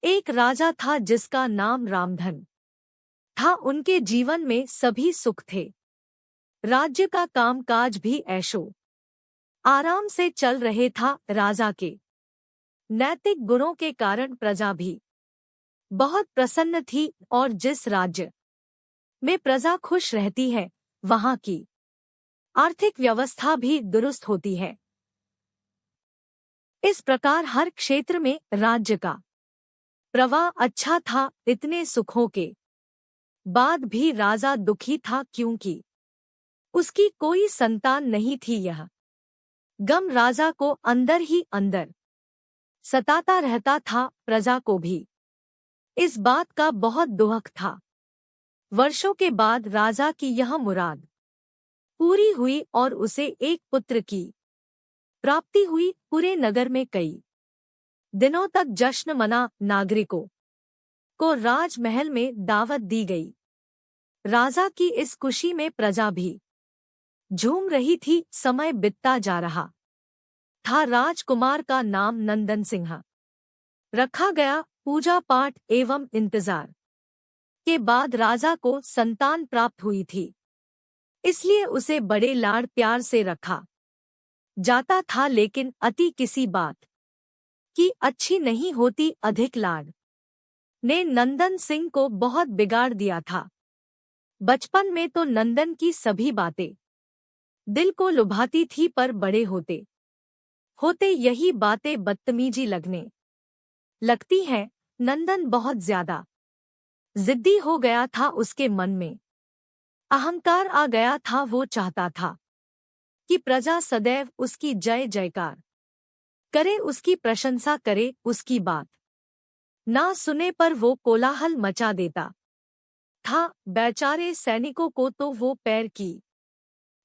एक राजा था जिसका नाम रामधन था। उनके जीवन में सभी सुख थे। राज्य का कामकाज भी ऐशो आराम से चल रहे था। राजा के नैतिक गुणों के कारण प्रजा भी बहुत प्रसन्न थी और जिस राज्य में प्रजा खुश रहती है वहां की आर्थिक व्यवस्था भी दुरुस्त होती है। इस प्रकार हर क्षेत्र में राज्य का प्रवाह अच्छा था। इतने सुखों के बाद भी राजा दुखी था क्योंकि उसकी कोई संतान नहीं थी। यह गम राजा को अंदर ही अंदर सताता रहता था। प्रजा को भी इस बात का बहुत दुख था। वर्षों के बाद राजा की यह मुराद पूरी हुई और उसे एक पुत्र की प्राप्ति हुई। पूरे नगर में कई दिनों तक जश्न मना। नागरिकों को राजमहल में दावत दी गई। राजा की इस खुशी में प्रजा भी झूम रही थी। समय बीतता जा रहा था। राजकुमार का नाम नंदन सिंह रखा गया। पूजा पाठ एवं इंतजार के बाद राजा को संतान प्राप्त हुई थी, इसलिए उसे बड़े लाड़ प्यार से रखा जाता था। लेकिन अति किसी बात की अच्छी नहीं होती। अधिक लाड़ ने नंदन सिंह को बहुत बिगाड़ दिया था। बचपन में तो नंदन की सभी बातें दिल को लुभाती थी, पर बड़े होते होते यही बातें बदतमीजी लगने लगती हैं। नंदन बहुत ज्यादा जिद्दी हो गया था। उसके मन में अहंकार आ गया था। वो चाहता था कि प्रजा सदैव उसकी जय जयकार करे, उसकी प्रशंसा करे। उसकी बात ना सुने पर वो कोलाहल मचा देता था। बेचारे सैनिकों को तो वो पैर की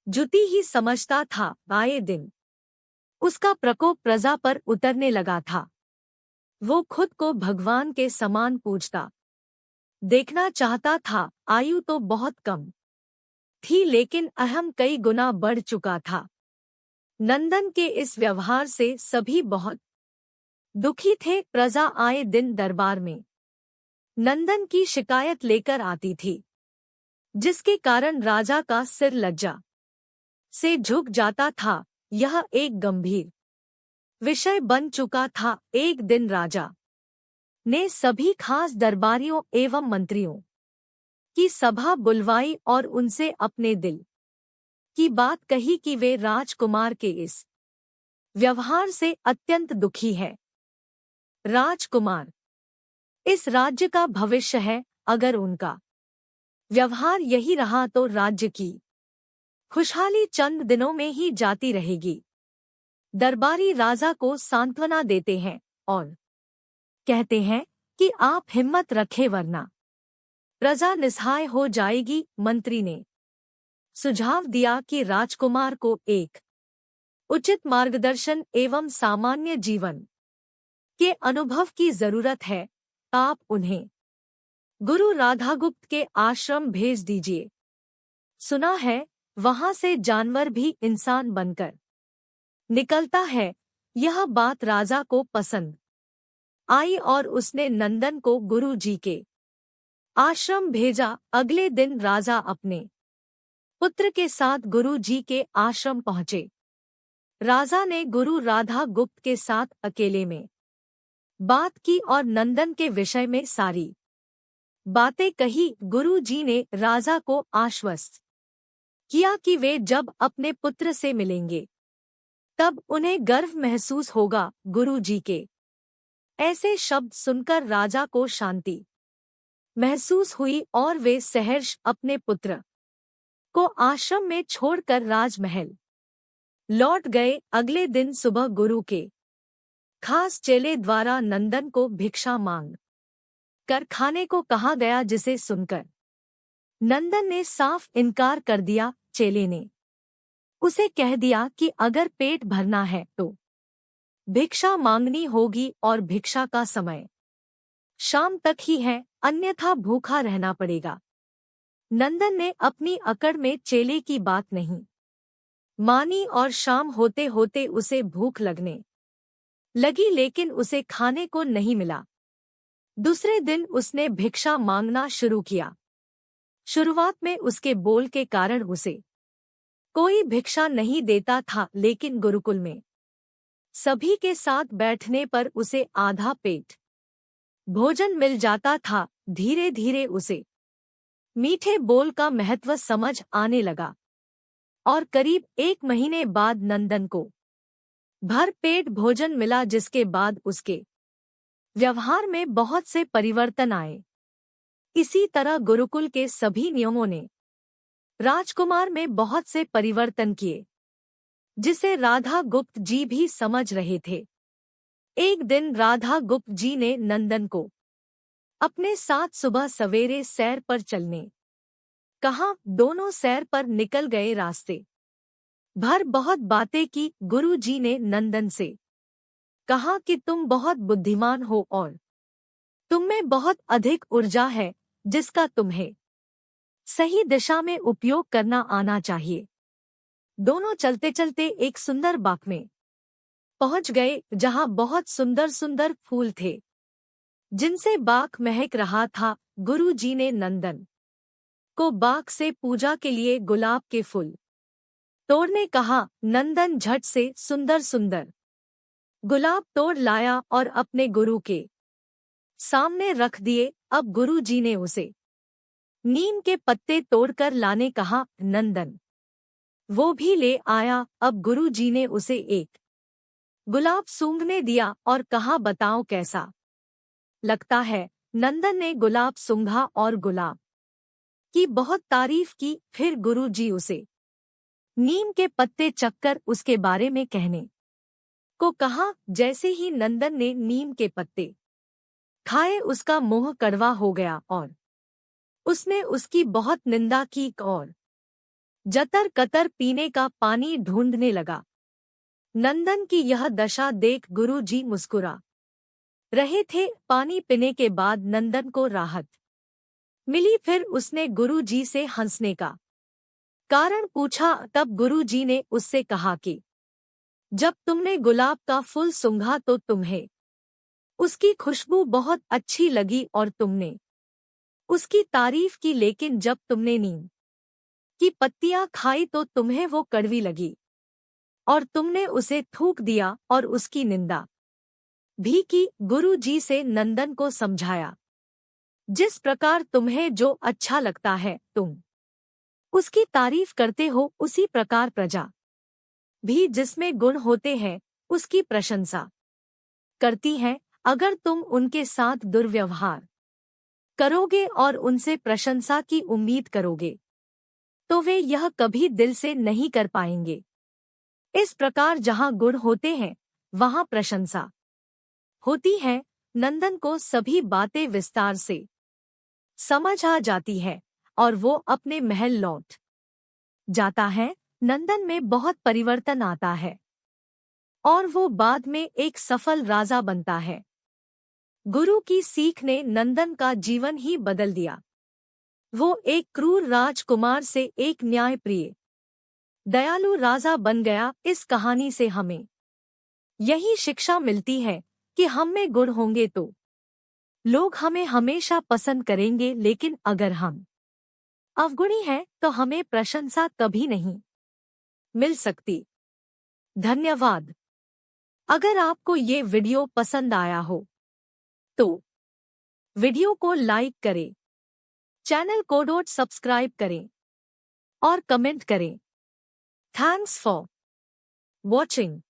जुती ही समझता था। आए दिन उसका प्रकोप प्रजा पर उतरने लगा था। वो खुद को भगवान के समान पूजता देखना चाहता था। आयु तो बहुत कम थी, लेकिन अहम कई गुना बढ़ चुका था। नंदन के इस व्यवहार से सभी बहुत दुखी थे। प्रजा आए दिन दरबार में नंदन की शिकायत लेकर आती थी, जिसके कारण राजा का सिर लज्जा से झुक जाता था। यह एक गंभीर विषय बन चुका था। एक दिन राजा ने सभी खास दरबारियों एवं मंत्रियों की सभा बुलवाई और उनसे अपने दिल की बात कही कि वे राजकुमार के इस व्यवहार से अत्यंत दुखी है। राजकुमार इस राज्य का भविष्य है। अगर उनका व्यवहार यही रहा तो राज्य की खुशहाली चंद दिनों में ही जाती रहेगी। दरबारी राजा को सांत्वना देते हैं और कहते हैं कि आप हिम्मत रखें वरना प्रजा निस्सहाय हो जाएगी। मंत्री ने सुझाव दिया कि राजकुमार को एक उचित मार्गदर्शन एवं सामान्य जीवन के अनुभव की जरूरत है। आप उन्हें गुरु राधागुप्त के आश्रम भेज दीजिए। सुना है वहां से जानवर भी इंसान बनकर निकलता है। यह बात राजा को पसंद आई और उसने नंदन को गुरु जी के आश्रम भेजा। अगले दिन राजा अपने पुत्र के साथ गुरु जी के आश्रम पहुंचे। राजा ने गुरु राधा गुप्त के साथ अकेले में बात की और नंदन के विषय में सारी बातें कही। गुरु जी ने राजा को आश्वस्त किया कि वे जब अपने पुत्र से मिलेंगे तब उन्हें गर्व महसूस होगा। गुरु जी के ऐसे शब्द सुनकर राजा को शांति महसूस हुई और वे सहर्ष अपने पुत्र को आश्रम में छोड़कर राजमहल लौट गए। अगले दिन सुबह गुरु के खास चेले द्वारा नंदन को भिक्षा मांग कर खाने को कहा गया, जिसे सुनकर नंदन ने साफ इनकार कर दिया। चेले ने उसे कह दिया कि अगर पेट भरना है तो भिक्षा मांगनी होगी और भिक्षा का समय शाम तक ही है, अन्यथा भूखा रहना पड़ेगा। नंदन ने अपनी अकड़ में चेले की बात नहीं मानी और शाम होते होते उसे भूख लगने लगी, लेकिन उसे खाने को नहीं मिला। दूसरे दिन उसने भिक्षा मांगना शुरू किया। शुरुआत में उसके बोल के कारण उसे कोई भिक्षा नहीं देता था, लेकिन गुरुकुल में सभी के साथ बैठने पर उसे आधा पेट भोजन मिल जाता था। धीरे धीरे उसे मीठे बोल का महत्व समझ आने लगा और करीब 1 महीने बाद नंदन को भर पेट भोजन मिला, जिसके बाद उसके व्यवहार में बहुत से परिवर्तन आए। इसी तरह गुरुकुल के सभी नियमों ने राजकुमार में बहुत से परिवर्तन किए, जिसे राधा गुप्त जी भी समझ रहे थे। एक दिन राधा गुप्त जी ने नंदन को अपने साथ सुबह सवेरे सैर पर चलने कहा। दोनों सैर पर निकल गए। रास्ते भर बहुत बातें की। गुरु जी ने नंदन से कहा कि तुम बहुत बुद्धिमान हो और तुम में बहुत अधिक ऊर्जा है, जिसका तुम्हें सही दिशा में उपयोग करना आना चाहिए। दोनों चलते चलते एक सुंदर बाग में पहुंच गए, जहां बहुत सुंदर सुंदर फूल थे, जिनसे बाग महक रहा था। गुरु जी ने नंदन को बाग से पूजा के लिए गुलाब के फूल तोड़ने कहा। नंदन झट से सुंदर सुंदर गुलाब तोड़ लाया और अपने गुरु के सामने रख दिए। अब गुरु जी ने उसे नीम के पत्ते तोड़कर लाने कहा। नंदन वो भी ले आया। अब गुरु जी ने उसे एक गुलाब सूंघने दिया और कहा, बताओ कैसा लगता है। नंदन ने गुलाब सूंघा और गुलाब की बहुत तारीफ की। फिर गुरु जी उसे नीम के पत्ते चखकर उसके बारे में कहने को कहा। जैसे ही नंदन ने नीम के पत्ते खाए, उसका मुंह कड़वा हो गया और उसने उसकी बहुत निंदा की और जतर कतर पीने का पानी ढूंढने लगा। नंदन की यह दशा देख गुरु जी मुस्कुरा रहे थे। पानी पीने के बाद नंदन को राहत मिली। फिर उसने गुरु जी से हंसने का कारण पूछा। तब गुरु जी ने उससे कहा कि जब तुमने गुलाब का फूल सूंघा तो तुम्हें उसकी खुशबू बहुत अच्छी लगी और तुमने उसकी तारीफ की, लेकिन जब तुमने नीम की पत्तियां खाई तो तुम्हें वो कड़वी लगी और तुमने उसे थूक दिया और उसकी निंदा भी की। गुरु जी से नंदन को समझाया, जिस प्रकार तुम्हें जो अच्छा लगता है तुम उसकी तारीफ करते हो, उसी प्रकार प्रजा भी जिसमें गुण होते हैं उसकी प्रशंसा करती है। अगर तुम उनके साथ दुर्व्यवहार करोगे और उनसे प्रशंसा की उम्मीद करोगे तो वे यह कभी दिल से नहीं कर पाएंगे। इस प्रकार जहाँ गुण होते हैं वहाँ प्रशंसा होती है। नंदन को सभी बातें विस्तार से समझ आ जाती है और वो अपने महल लौट जाता है। नंदन में बहुत परिवर्तन आता है और वो बाद में एक सफल राजा बनता है। गुरु की सीख ने नंदन का जीवन ही बदल दिया। वो एक क्रूर राजकुमार से एक न्यायप्रिय दयालु राजा बन गया। इस कहानी से हमें यही शिक्षा मिलती है कि हम में गुण होंगे तो लोग हमें हमेशा पसंद करेंगे, लेकिन अगर हम अवगुणी हैं तो हमें प्रशंसा कभी नहीं मिल सकती। धन्यवाद। अगर आपको ये वीडियो पसंद आया हो तो वीडियो को लाइक करें, चैनल को सब्सक्राइब करें और कमेंट करें। Thanks for watching.